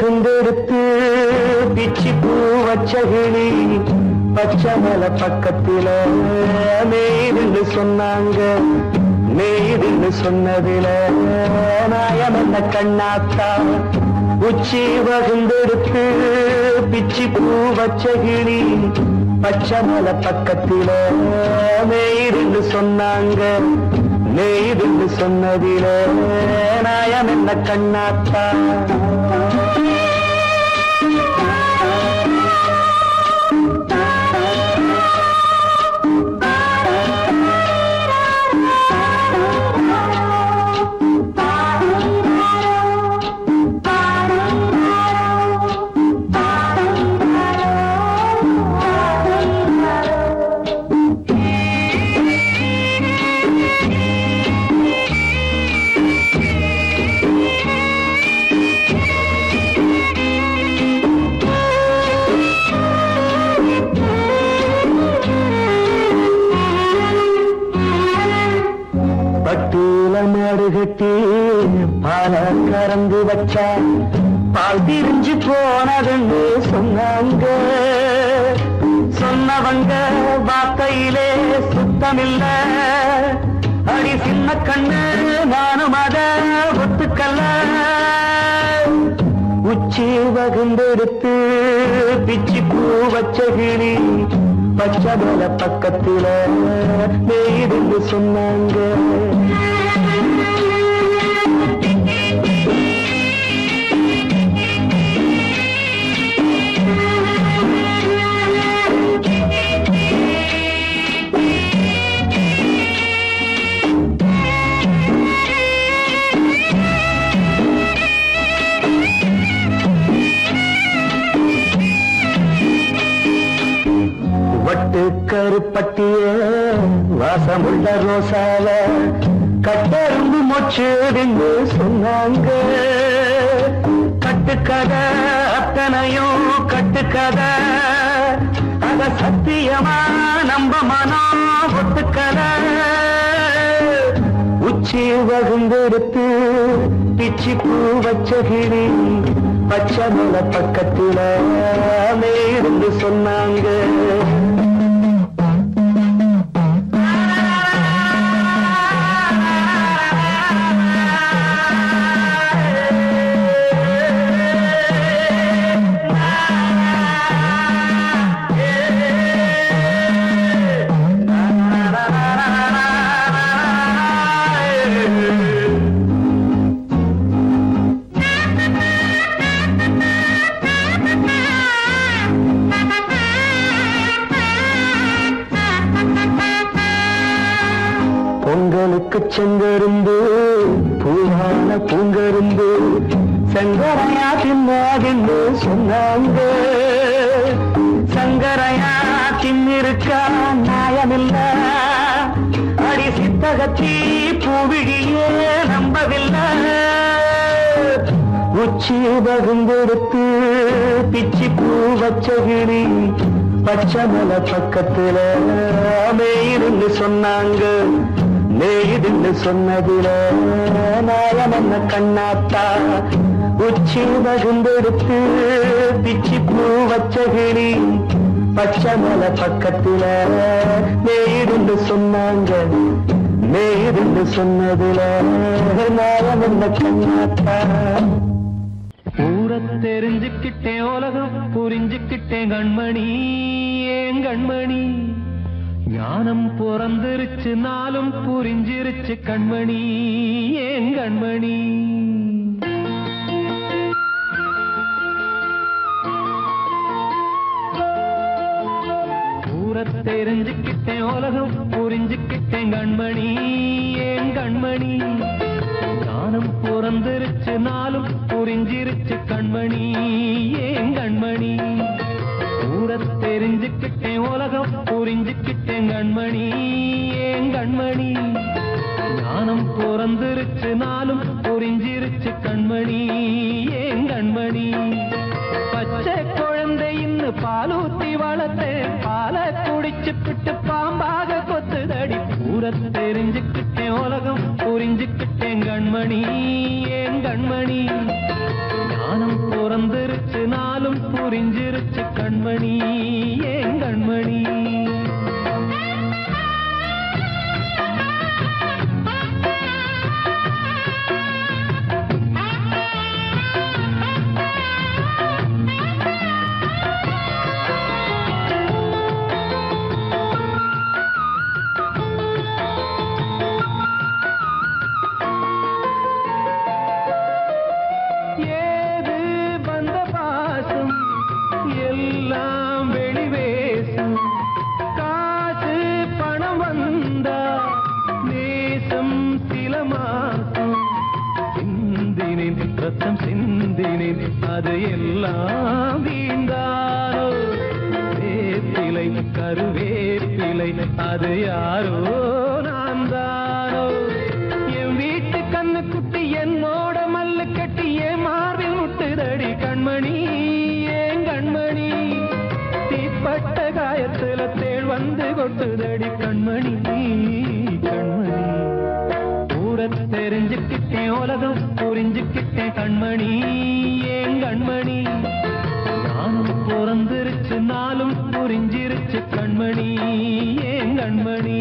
வகுந்தெடுத்து பிச்சி பூ வச்ச கிளி பச்சை மலை பக்கத்தில மேய்துன்னு சொன்னாங்க. மேய்துன்னு சொன்னதில நாயம் என்ன கண்ணாத்தா. உச்சி வகுந்தெடுத்து பிச்சி பூ வச்ச கிளி பச்சை மலை பக்கத்தில மேய்துன்னு சொன்னாங்க. மேய்துன்னு சொன்னதில நாயம் என்ன கண்ணாத்தா. பட்டியல மாடு கட்டி பால கறந்து வச்சா பால் திரிஞ்சு போனதுன்னு சொன்னாங்க. சொன்னவங்க வார்த்தையிலே சுத்தமில்ல. அடி சின்ன கண்ணு நானும் அத ஒத்துக்கல்ல. உச்சி வகுந்தெடுத்து பிச்சி பூ வச்ச கிளி பச்சை மலை பக்கத்தில மேய்துன்னு சொன்னாங்க. வட்டு கருப்பட்டிய வாசமுள்ள ரோசால கட்டெரும்பு மொச்சுடுன்னு சொன்னாங்க. கட்டுக்கதை அத்தனையும் கட்டுக்கதை. அத சத்தியமா நம்ப மனம் ஒத்துக்கதை. உச்சி வகுந்தெடுத்து பிச்சி பூ வச்ச கிளி பச்சை மலை பக்கத்தில மேய்துன்னு சொன்னாங்க. பொங்கலுக்கு செங்கரும்பு பூவான பூங்கரும்பு சங்கரையா தின்னாதுன்னு சொன்னாங்க. சங்கரையா தின்னிருக்கா நியாயமில்ல. அடி சித்தகத்தி பூவிழியே நம்பவில்லை. உச்சி வகுந்தெடுத்து பிச்சி பூ வச்ச கிளி பச்சை மலை பக்கத்தில மேய்துன்னு சொன்னாங்க. மேய்துன்னு சொன்னதில நாயம் என்ன கண்ணாத்தா. உச்சி வகுந்தெடுத்து பிச்சி பூ வச்ச கிளி பச்சை மலை பக்கத்தில மேய்துன்னு சொன்னாங்க. மேய்துன்னு சொன்னதில நாயம் என்ன கண்ணாத்தா. ஊரை தெரிஞ்சுக்கிட்டேன் உலகம் புரிஞ்சுக்கிட்டேன் கண்மணி ஏன் கண்மணி. ஞானம் பிறந்திருச்சு நாளும் புரிஞ்சிருச்சு கண்மணி ஏன் கண்மணி. ஊரை தெரிஞ்சுக்கிட்டேன் உலகம் புரிஞ்சுக்கிட்டேன் கண்மணி ஏன் கண்மணி. ஞானம் பிறந்திருச்சு நாளும் புரிஞ்சிருச்சு கண்மணி ஏன் கண்மணி. ஊரை தெரிஞ்சுக்கிட்டேன் உலகம் புரிஞ்சுக்கிட்டேன் கண்மணி ஏன் கண்மணி. ஞானம் பிறந்திருச்சு நாளும் புரிஞ்சிருச்சு கண்மணி ஏன் கண்மணி. பச்சை குழந்தை இன்னும் பாலூத்தி வளர்த்தேன் பாலை குடிச்சு பிட்டு பாம்பாக கொத்துதடி. ஊரை தெரிஞ்சுக்கிட்டேன் உலகம் புரிஞ்சுக்கிட்டேன் கண்மணி ஏன் கண்மணி ஞானம் பிறந்திருச்சு நாளும் புரிஞ்சிருச்சு கண்மணி ஏன் கண்மணி ரத்தம் சிந்தினேன் அது எல்லாம் வீந்தாரோ வேப்பிலை கருவேப்பிலை அது யாரோ நான் தானோ என் வீட்டு கண்ணு குட்டி என்னோட மல்லு கட்டி என் மார்பில் முட்டுதடி கண்மணி ஏன் கண்மணி தீப்பட்ட காயத்துல தேள் வந்து கொட்டுதடி கண்மணி கண்மணி தெரிஞ்சுக்கிட்டேன் உலகம் புரிஞ்சுக்கிட்டேன் கண்மணி ஏன் கண்மணி நானும் பிறந்திருச்சு நாளும் புரிஞ்சிருச்சு கண்மணி ஏன் கண்மணி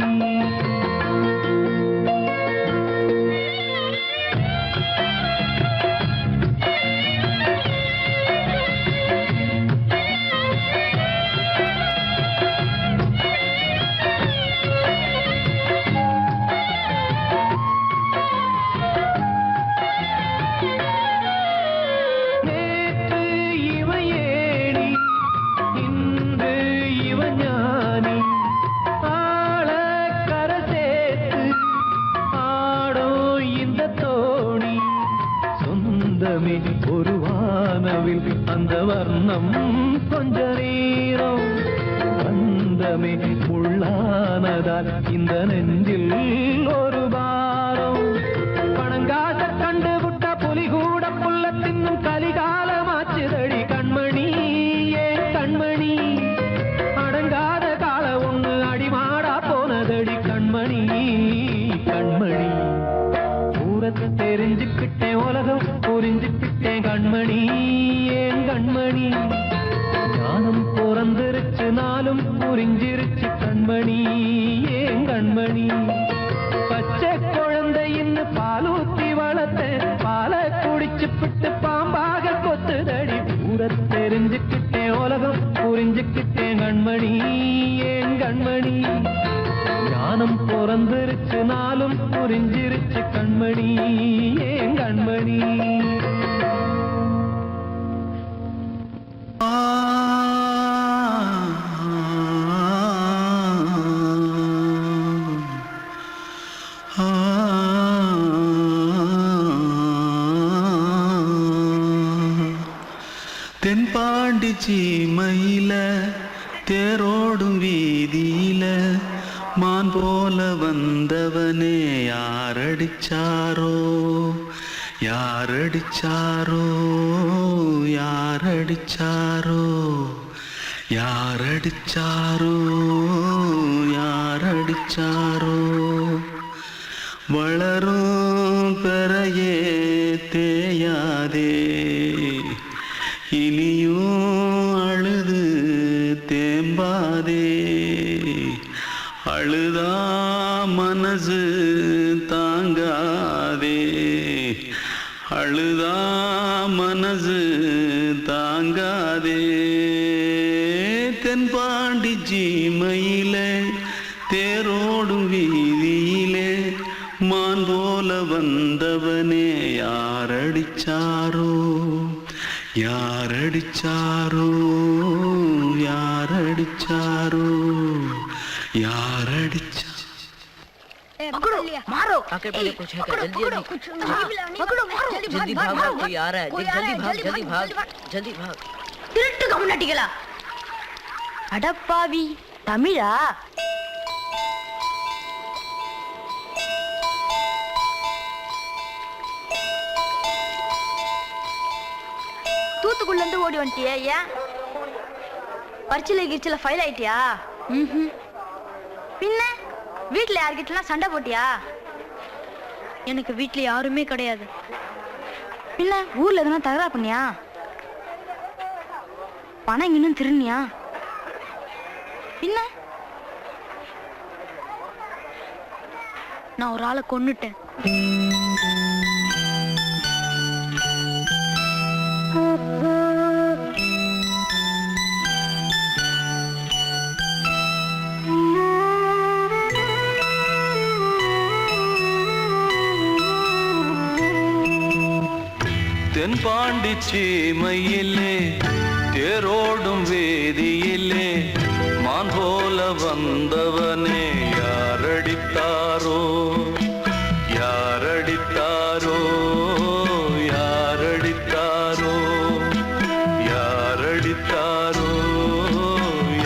ஒரு வானவில் அந்த வர்ணம் கொஞ்ச நேரம் வந்தமே உள்ளானதால் இந்த நெஞ்சில் ஒரு பாரம் பணங்காச கண்டு விட்ட புலி கூட புல்ல தின்னும் கலிகாலமாச்சுதடி கண்மணி ஏன் கண்மணி அடங்காத கால ஒண்ணு அடிமாடா போனதடி கண்மணி கண்மணி ஊரத்தை தெரிஞ்சுக்கிட்டேன் உலகம் புரிஞ்சுக்கிட்டேன் கண்மணி ஏன் கண்மணி ஞானம் பிறந்திருச்சு நாளும் புரிஞ்சிருச்சு கண்மணி ஏன் கண்மணி பச்சை குழந்தை இன்னும் பாலூத்தி வளர்த்த பாலை குடிச்சு பிட்டு பாம்பாக கொத்துதடி ஊரை தெரிஞ்சுக்கிட்டேன் உலகம் புரிஞ்சுக்கிட்டேன் கண்மணி ஏன் கண்மணி ஞானம் பிறந்திருச்சு நாளும் புரிஞ்சிருச்சு கண்மணி ஏன் கண்மணி தென்பாண்டி சீமையில தேரோடும் வீதியில மான் போல வந்தவனே யாரடிச்சாரோ யாரடிச்சாரோ யாரடிச்சாரோ யாரடிச்சாரோ யாரடிச்சாரோ வளரும் பெறையே தேயாதே இனியும் அழுது தேம்பாதே அழுதா மனசு தாங்காதே அழுதா மனசு தாங்காதே தென்பாண்டி சீமையிலே தேரோடும் வீதியிலே மான் போல வந்தவனே யாரடிச்சாரோ யாரடிச்சாரோ யாரடிச்சாரோ यारडिचा पकड़ो मारो आके पहले कुछ है जल्दी पकड़ो मारो जल्दी भाग कोई आ रहा है जल्दी भाग திருட்டு கம்னாட்டிகளா அடப்பாவி தமிழா தூத்துக்குள்ள இருந்து ஓடி வந்துட்டியா ஏன் பரிச்சையில கிரிச்சல ஃபைல் ஆயிட்டியா பின்ன வீட்டுல யார்கிட்டலாம் சண்டை போட்டியா? எனக்கு வீட்டுல யாருமே கிடையாது. பின்ன ஊர்ல எதுனா தகராறு பண்ணியா? பணம் இன்னும் திருநியா? பின்ன நான் ஒரு ஆளை கொன்னுட்டேன். தென்பாண்டி சீமையிலே தேரோடும் வேதியிலே மான் போல வந்தவனே யாரடித்தாரோ யாரடித்தாரோ யாரடித்தாரோ யாரடித்தாரோ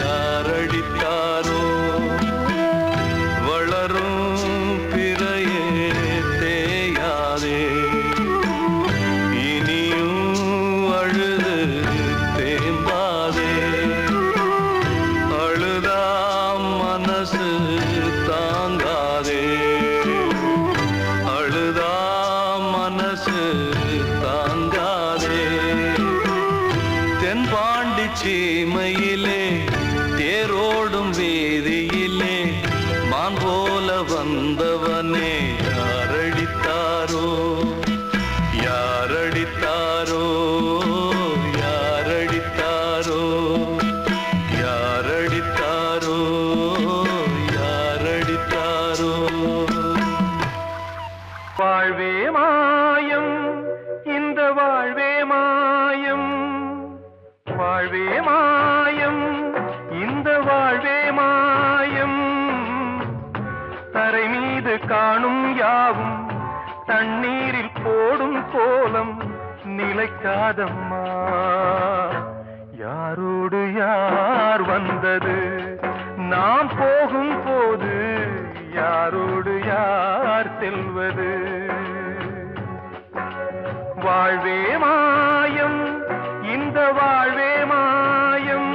யாரடித்தாரோ வளரும் பிறையே தேயாதே சீமையிலே தேரோடும் வேதியிலே மான் போல வந்தவனே யாரடித்தாரோ யாரடித்தாரோ யாரடித்தாரோ யாரடித்தாரோ யாரடித்தாரோ வாழ்வே மாயம் இந்த வாழ்வே மாயம் வாழ்வே மாயம் இந்த வாழ்வே மாயம் தரை மீது காணும் யாவும் தண்ணீரில் போடும் கோலம் நிலைக்காதம்மா. யாரோடு யார் வந்தது நாம் போகும் போது யாரோடு யார் செல்வது? வாழ்வே மாயம் இந்த வாழ்வே மாயம்.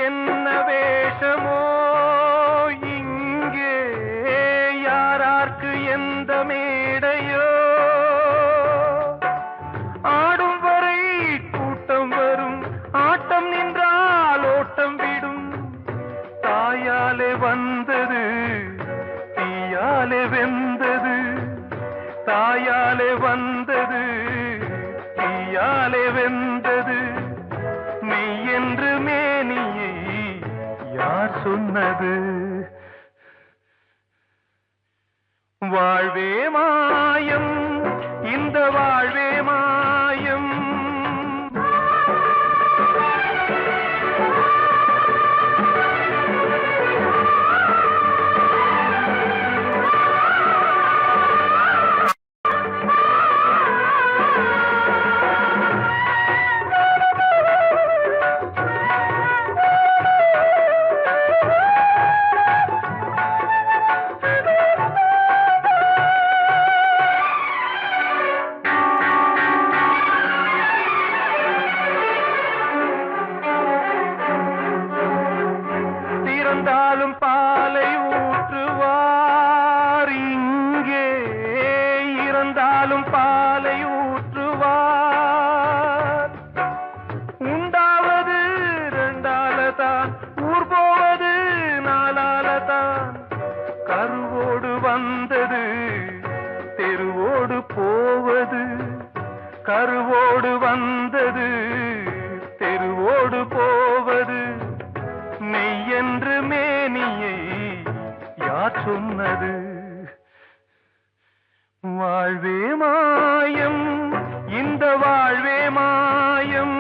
என்ன வேஷமோ இங்கே யாரார்க்கு எந்த மேடையோ ஆடும் வரை கூட்டம் வரும் ஆட்டம் நின்றால் ஓட்டம் விடும் தாயாலே வந்தது தீயாலே வெந்தது தாயாலே வந்தது தீயாலே வெந்தது மெய் என்று மேனியை யார் சொன்னது? வாழ்வே மாயம் இந்த வாழ்வே மாயம். இருந்தாலும் பாலை ஊற்றுவார் இங்கே இருந்தாலும் பாலை ஊற்றுவார். உண்டாவது ரெண்டாலதான் ஊர் போவது நாலாலதான். கருவோடு வந்தது தெருவோடு போவது கருவோடு வந்தது தெருவோடு போவது மெய் என்று மேனியை யார் சொன்னது? வாழ்வே மாயம், இந்த வாழ்வே மாயம்.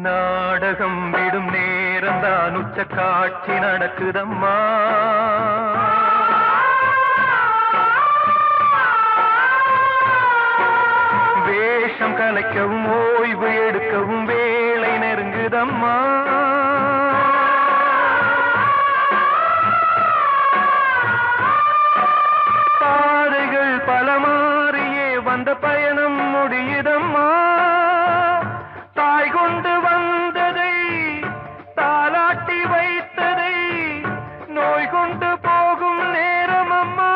நாடகம் விடும் நேரம்தான் உச்ச காட்சி நடக்குதம்மா. வேஷம் கலைக்கவும் ஓய்வு எடுக்கவும் வேளை நெருங்குதம்மா. பாதைகள் பல மாறியே வந்த பயணம் முடியுதம்மா. தாய் கொண்டு வந்ததை தாலாட்டி வைத்ததை நோய் கொண்டு போகும் நேரம் அம்மா.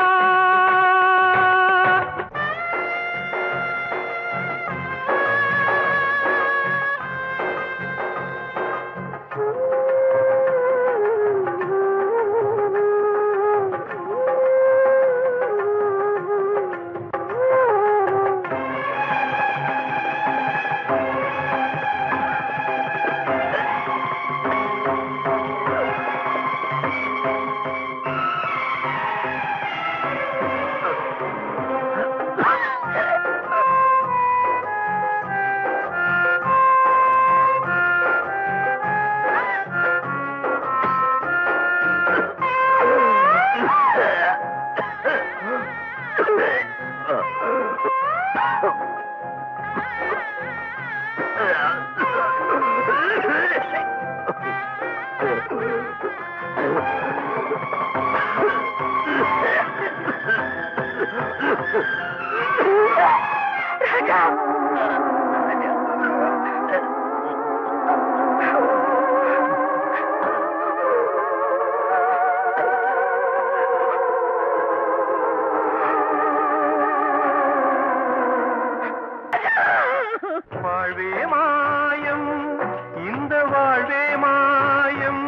வாழ்வே மாயம், இந்த வாழ்வே மாயம்.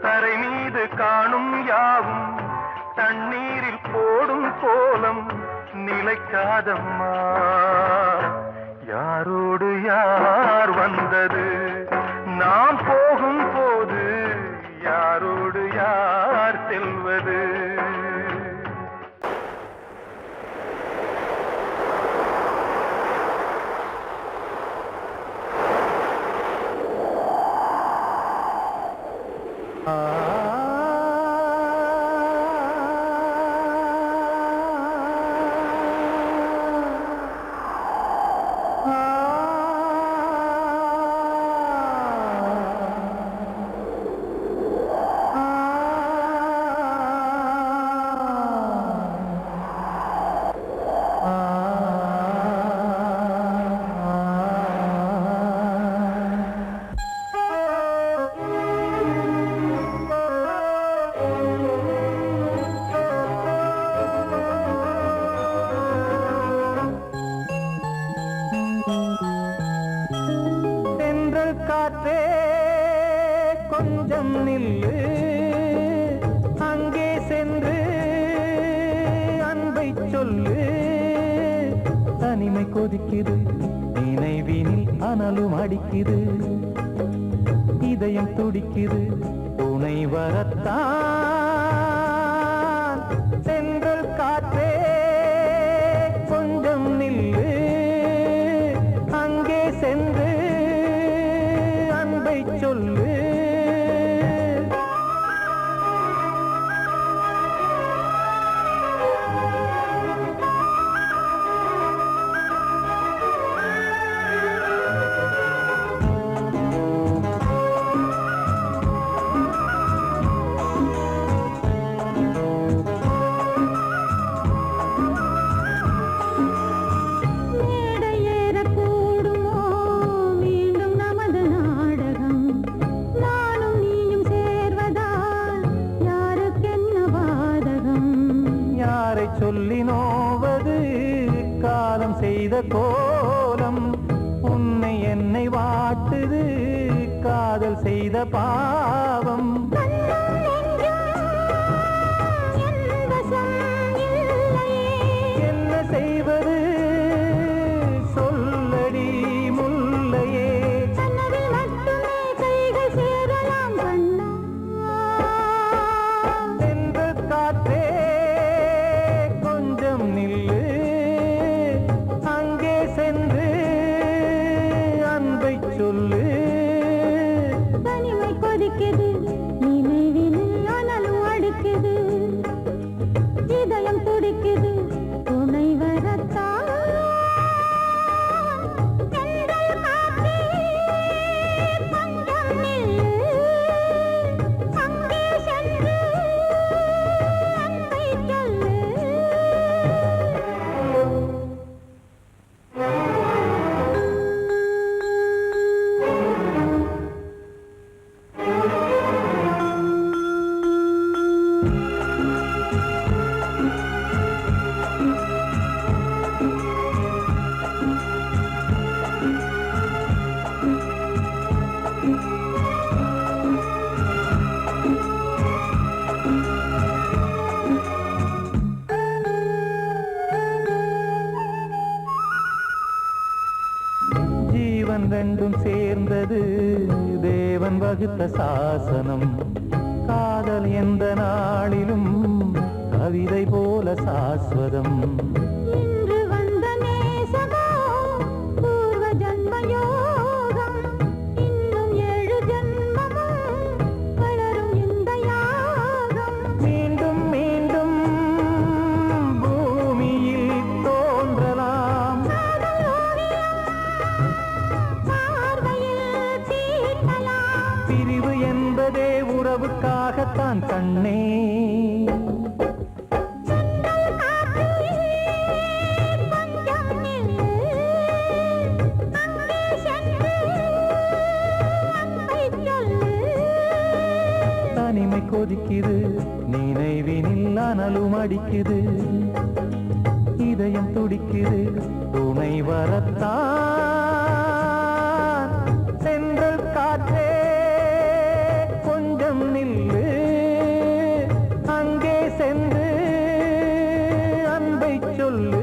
தரை மீது காணும் யாவும் தண்ணீரில் போடும் கோலம் நிலைக்காதம்மா. யாரோடு யார் வந்தது நாம் போகும் போது, யாரோடு யார் செல்வது? காற்றே கொஞ்சம் நில்லு, அங்கே சென்று அன்பை சொல்லு. தனிமை கொதிக்குது, நினைவினில் அனலும் அடிக்குது, இதயம் துடிக்குது துணை வரத்தான். சென்றல் காற்றே கொஞ்சம் நில்லு, அங்கே சென்று அன்பை சொல்லு. பாவம் என்ன செய்வது சொல்லடி முல்லையே சென்று காற்றே கொஞ்சம் நில்லு அங்கே சென்று அன்பை சொல்லு தனிமை கொதிக்குது நினைவிலே அனலும் அடிக்குது இதயம் துடிக்குது துணை வரத்தான் தென்றல் காற்றே கொஞ்சம் நில்லு அங்கே சென்று அன்பை சொல்லு ஜீவன் ரெண்டும் சேர்ந்தது தேவன் வகுத்த சாசனம் காதல் எந்த நாளிலும் கவிதை போல சாஸ்வதம் இன்று வந்த நேசமோ பூர்வ ஜன்ம யோகம் இன்னும் 7 ஜன்மமும் வளரும் இந்த யாகம் மீண்டும் மீண்டும் பூமியில் தோன்றலாம் பார்வையில் தீட்டலாம் பிரிவு என்பதே உறவுக்காகத்தான் கண்ணே தென்றல் காற்றே கொஞ்சம் நில்லு அங்கே சென்று அன்பை சொல்லு தனிமை கொதிக்குது நினைவினில் அனலும் அடிக்குது இதயம் துடிக்குது துணை வரத்தான் சென்றல் காற்றே கொஞ்சம் நில்லு அங்கே சென்று அன்பை சொல்லு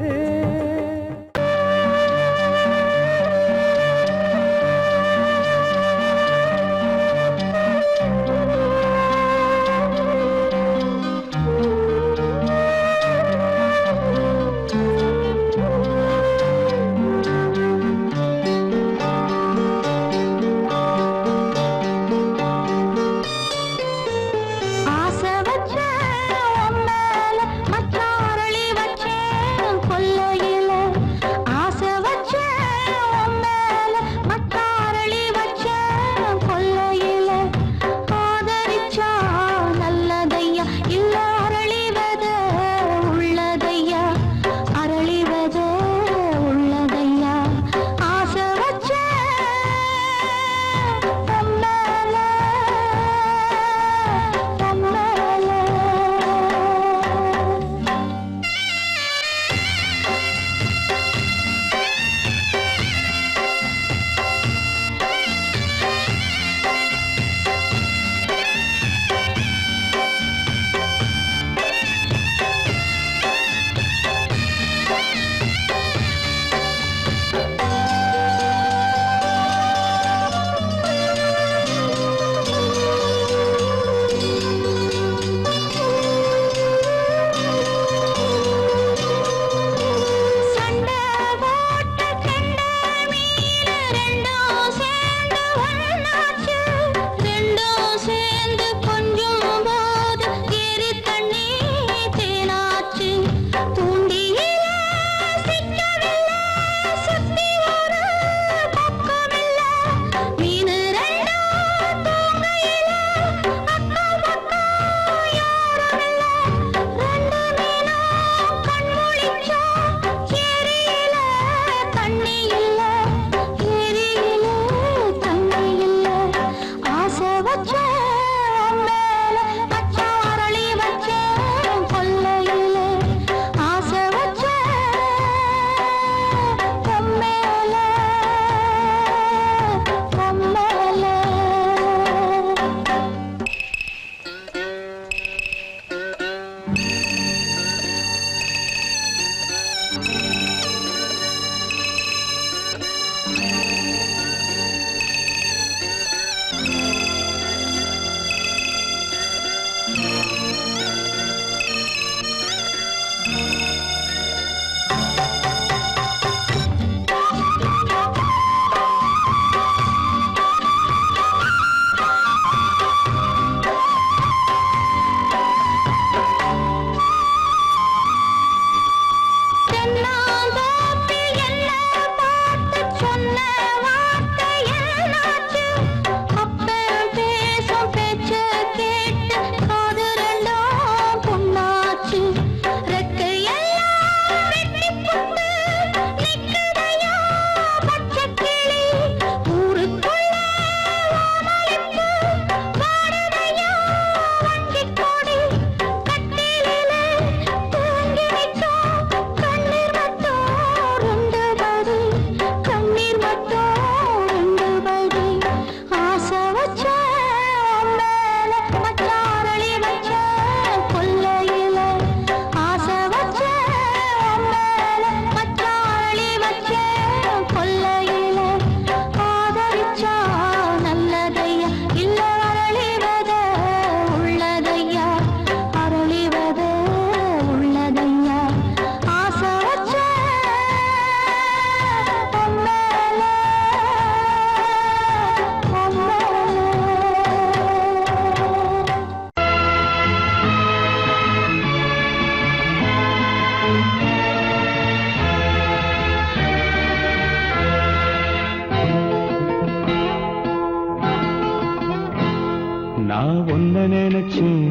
நான் ஒன்ன நினைச்சேன்,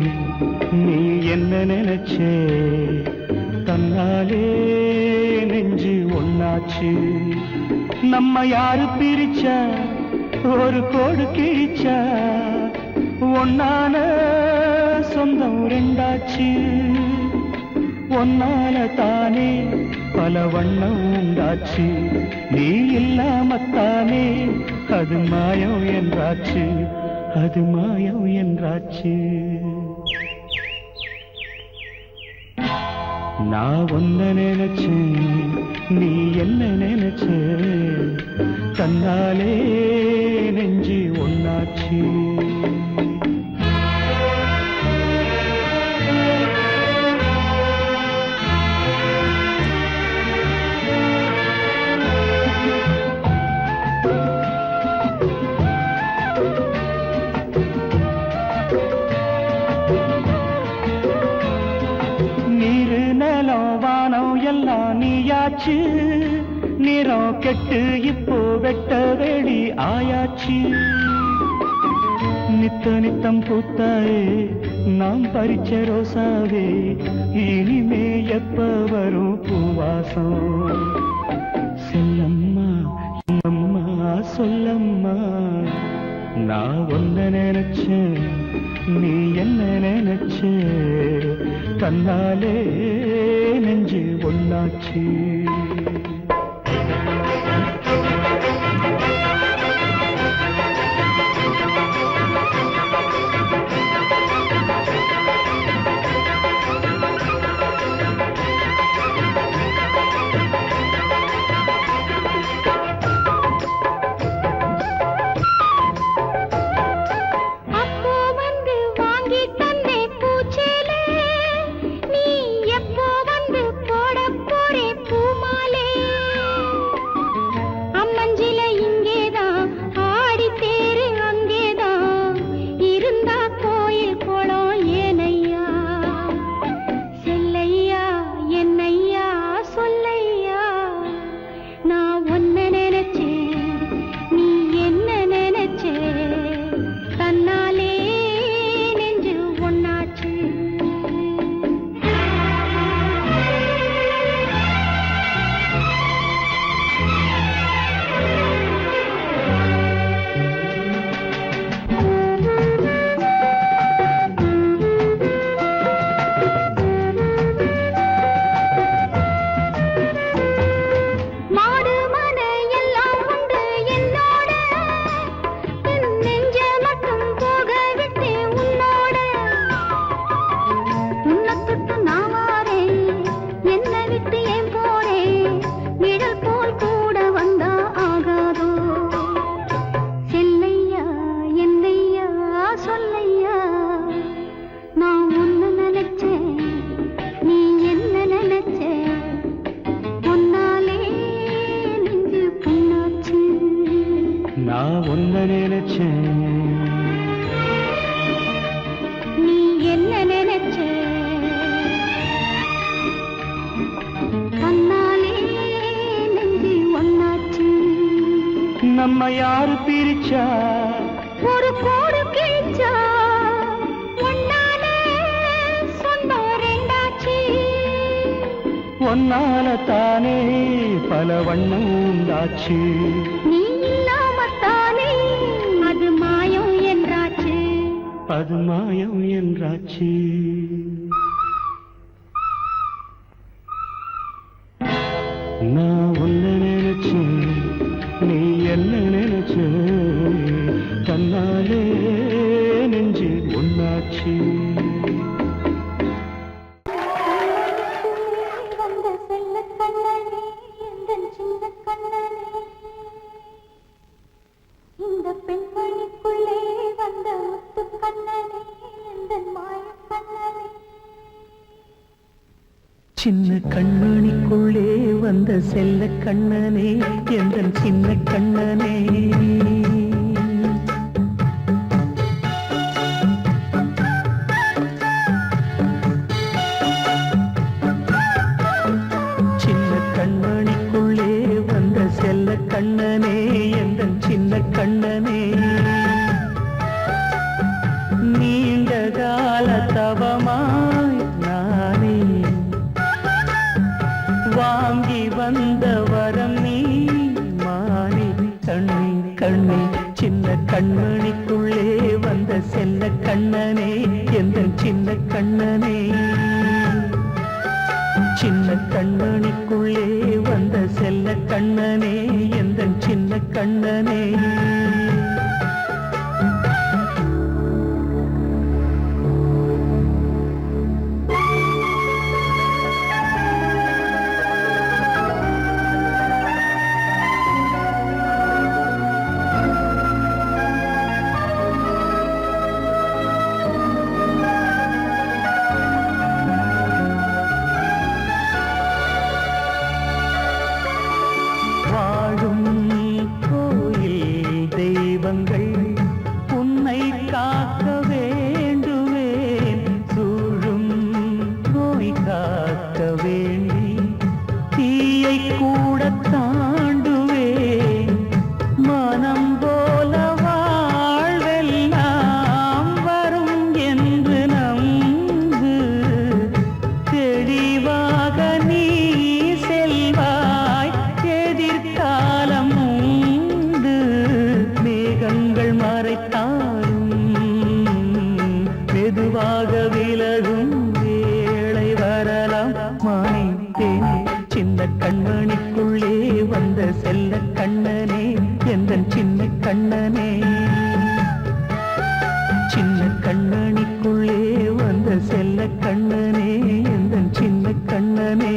நீ என்ன நினைச்சே, தன்னாலே நெஞ்சு ஒன்னாச்சு. நம்ம யாரு பிரிச்சா, ஒரு கோடு கிழிச்சா, ஒன்னான சொந்தம் ரெண்டாச்சு. ஒன்னால தானே பல வண்ணம் உண்டாச்சு. நீ இல்லாமத்தானே அது மாயம் என்றாச்சு, அது மாயம் என்றாச்சு. நான் ஒன்ன நினைச்சேன், நீ என்ன நினைச்ச, தன்னாலே நெஞ்சு ஒன்னாச்சு. நீயாச்சு, நிறம் கெட்டு இப்போ வெட்ட வெளி ஆயாச்சு. நித்த நித்தம் பூத்தாயே நாம் பறிச்ச ரோசாவே, இனிமே எப்ப வரும் பூவாசம். செல்லம்மா அம்மா சொல்லம்மா, நான் ஒன்ன நினைச்சேன், நீ என்ன நினைச்ச, தன்னாலே நெஞ்சு ஒன்னாச்சு. நான் ஒன்ன நினைச்சேன், நீ என்ன நினைச்ச, தன்னாலே நெஞ்சு ஒன்னாச்சு. நம்ம யாரு பிரிச்சா, ஒரு கோடு கிழிச்சா, ஒன்னாலே சொந்தம் ரெண்டாச்சு. ஒன்னால தானே பல வண்ணம் உண்டாச்சு. நீ இல்லாமத்தானே அது மாயம் என்றாச்சு, அது மாயம் என்றாச்சு. நான் ஒன்ன நினைச்சேன், நீ என்ன நினைச்ச, தன்னாலே நெஞ்சு ஒன்னாச்சு. வந்த செல்ல கண்ணனே, எந்தன் சின்ன கண்ணனே, இந்த பெண்மணிக்குள்ளே வந்த முத்து கண்ணனே, எந்தன் மாய கண்ணனே. சின்ன கண்மணிக்குள்ளே வந்த செல்ல கண்ணனே, எந்தன் சின்ன கண்ணனே. சின்ன கண்மணிக்குள்ளே வந்த செல்ல கண்ணனே, எந்தன் சின்ன கண்ணனே. நீ கண்ணே சின்ன கண்மணிக்குள்ளே வந்த செல்ல கண்ணனே எந்தன் சின்ன கண்ணனே சின்ன கண்மணிக்குள்ளே வந்த செல்ல கண்ணனே எந்தன் சின்ன கண்ணனே உன்னை காக்க வேண்டுவேன் சூழும் நோய் காக்க வேண்டி தீயை கூட தாண்டுவேன் மனம் போல வாழ்வெல்லாம் வரும் என்று நம்பு தெளிவாக நீ செல்வாய் எதிர்காலம் மேகங்கள் மறைத்தாலும் மெதுவாக விலகும் வேளை வரலாம் மானித்தேனே சின்ன கண்மணிக்குள்ளே வந்த செல்ல கண்ணனே எந்தன் சின்ன கண்ணனே சின்ன கண்மணிக்குள்ளே வந்த செல்ல கண்ணனே எந்தன் சின்ன கண்ணனே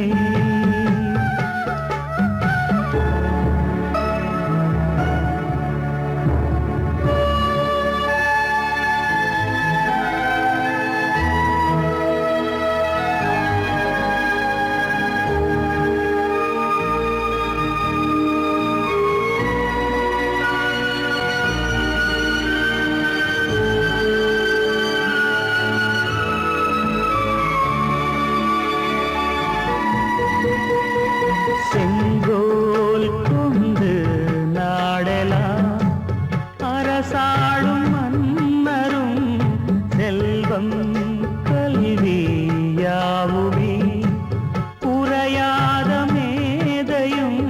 செங்கோல் கொண்டு நாடலாம் அரசாளும் மன்னரும் செல்வம் கல்வி யாவுமே உரையாத மேதையும்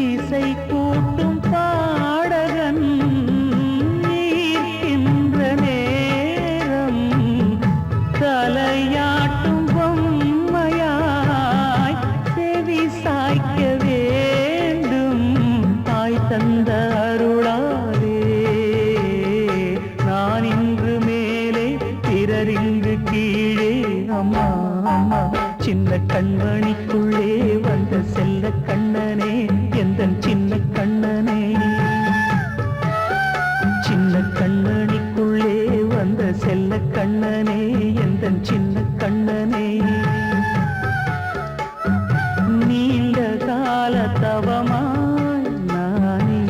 இசை கூட்டும் பாடகன் ஈர்க்கின்ற நேரம் தலையாட்டும் பொம்மையாய் செவி சாய்க்க வேண்டும் தாய் தந்த அருளாலே நான் இன்று மேலே பிறரிங்கு கீழே அம்மா அம்மா சின்ன கண்மணிக்குள்ளே வந்த செல்ல கண்ணனே எந்தன் சின்ன கண்ணனே சின்ன கண்மணிக்குள்ளே வந்த செல்ல கண்ணனே எந்தன் சின்ன கண்ணனே நீண்ட கால தவமாய் நானே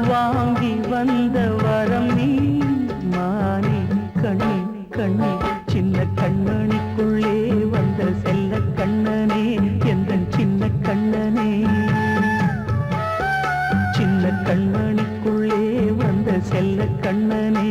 வாங்கி வந்த வரம் நீ மானே கண்ணே கண்ணே சின்ன கண்மணிக்குள்ளே வந்த செல்ல கண்ணனே எந்தன் சின்ன கண்ணனே சின்ன கண்மணிக்குள்ளே வந்த செல்ல கண்ணனே